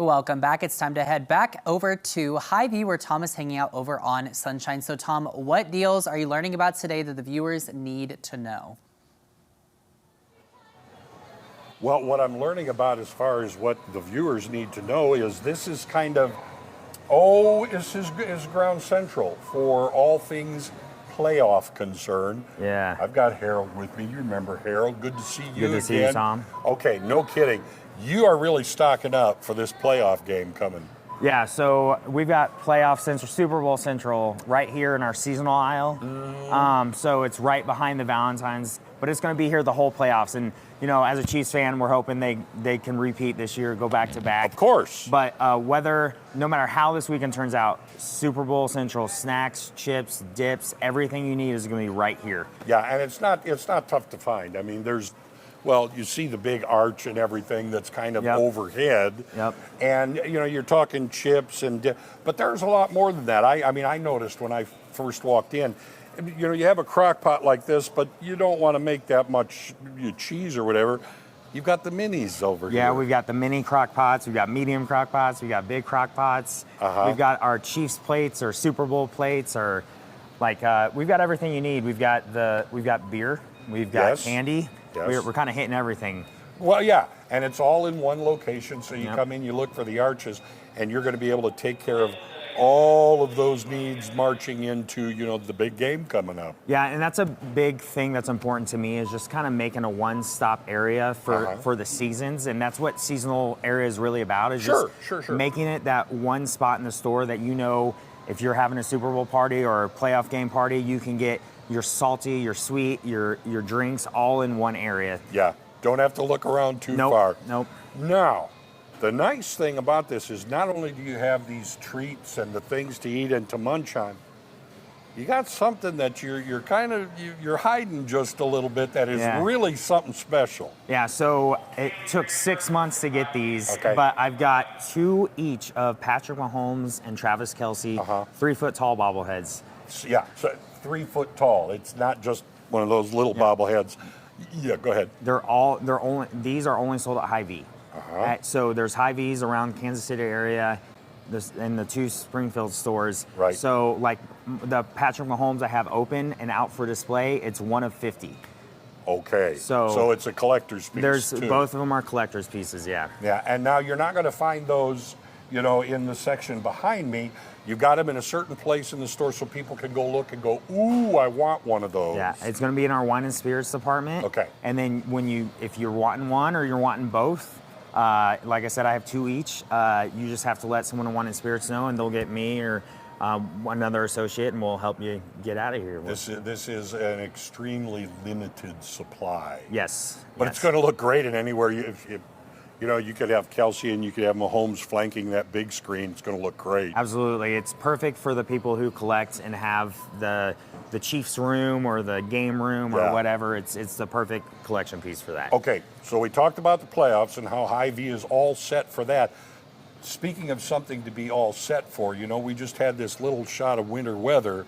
Welcome back. It's time to head back over to Hy-Vee where Tom is hanging out over on Sunshine. So Tom, what deals are you learning about today that the viewers need to know? Well, what I'm learning about as far as what the viewers need to know is this is kind of, this is ground central for all things playoff concern. Yeah. I've got Harold with me. You remember Harold. Good to see you again. Good to see you, Tom. Okay, no kidding. You are really stocking up for this playoff game coming. Yeah, so we've got playoff central, Super Bowl central right here in our seasonal aisle. So it's right behind the Valentine's, but it's going to be here the whole playoffs. And, you know, as a Chiefs fan, we're hoping they can repeat this year, go back to back. Of course. But no matter how this weekend turns out, Super Bowl central, snacks, chips, dips, everything you need is going to be right here. Yeah, and it's not tough to find. I mean, you see the big arch and everything that's kind of overhead. Yep. And, you know, you're talking chips but there's a lot more than that. I mean, I noticed when I first walked in, you know, you have a crock pot like this, but you don't want to make that much cheese or whatever. You've got the minis over here. Yeah, we've got the mini crock pots, we've got medium crock pots, we've got big crock pots. We've got our Chiefs plates or Super Bowl plates, or we've got everything you need. We've got beer, we've got candy. Yes. We're kind of hitting everything. Well, yeah, and it's all in one location. So you come in, you look for the arches, and you're going to be able to take care of all of those needs marching into, you know, the big game coming up. Yeah, and that's a big thing that's important to me, is just kind of making a one-stop area for the seasons, and that's what seasonal area is really about. Is just making it that one spot in the store that, you know, if you're having a Super Bowl party or a playoff game party, you can get your salty, your sweet, your drinks all in one area. Yeah, don't have to look around too far. Nope. Now, the nice thing about this is not only do you have these treats and the things to eat and to munch on, you got something that you're hiding just a little bit that is really something special. Yeah, so it took 6 months to get these, but I've got 2 each of Patrick Mahomes and Travis Kelce 3-foot tall bobbleheads. Yeah, so 3 foot tall. It's not just one of those little bobbleheads. Yeah, go ahead. These are only sold at Hy-Vee. So there's Hy-Vees around Kansas City area, and the 2 Springfield stores. Right. So like the Patrick Mahomes I have open and out for display, it's 1 of 50. Okay. So it's a collector's piece too. Both of them are collector's pieces, yeah. Yeah, and now you're not going to find those, you know, in the section behind me. You've got them in a certain place in the store so people can go look and go, ooh, I want one of those. Yeah, it's going to be in our wine and spirits department. Okay. And then if you're wanting one or you're wanting both, like I said, I have 2 each. You just have to let someone in wine and spirits know, and they'll get me or another associate, and we'll help you get out of here. This is an extremely limited supply. Yes. But it's going to look great in anywhere. You know, you could have Kelce and you could have Mahomes flanking that big screen. It's going to look great. Absolutely. It's perfect for the people who collect and have the Chiefs room or the game room or whatever. It's the perfect collection piece for that. Okay, so we talked about the playoffs and how Hy-Vee is all set for that. Speaking of something to be all set for, you know, we just had this little shot of winter weather,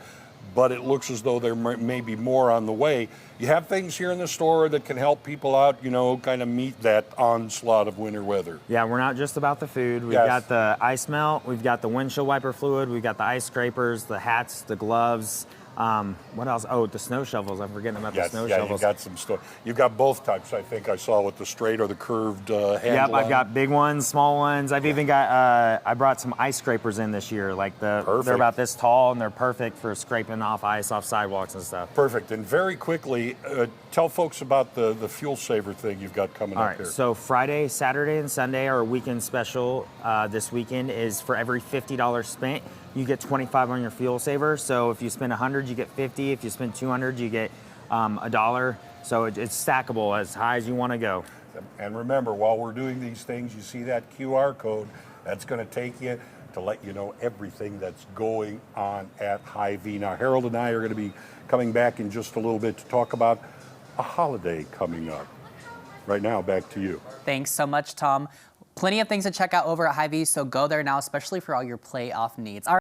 but it looks as though there may be more on the way. You have things here in the store that can help people out, you know, kind of meet that onslaught of winter weather. Yeah, we're not just about the food. We've got the ice melt, we've got the windshield wiper fluid, we've got the ice scrapers, the hats, the gloves. What else? Oh, the snow shovels. I'm forgetting about the snow shovels. You got some stuff. You've got both types, I think I saw, with the straight or the curved handle. Yep, I've got big ones, small ones. I've even got, I brought some ice scrapers in this year. Like they're about this tall, and they're perfect for scraping off ice off sidewalks and stuff. Perfect. And very quickly, tell folks about the fuel saver thing you've got coming up here. So Friday, Saturday, and Sunday, our weekend special this weekend is for every $50 spent, you get 25 on your fuel saver. So if you spend 100, you get 50. If you spend 200, you get $1. So it's stackable as high as you want to go. And remember, while we're doing these things, you see that QR code. That's going to take you to let you know everything that's going on at Hy-Vee. Now, Harold and I are going to be coming back in just a little bit to talk about a holiday coming up. Right now, back to you. Thanks so much, Tom. Plenty of things to check out over at Hy-Vee, so go there now, especially for all your playoff needs.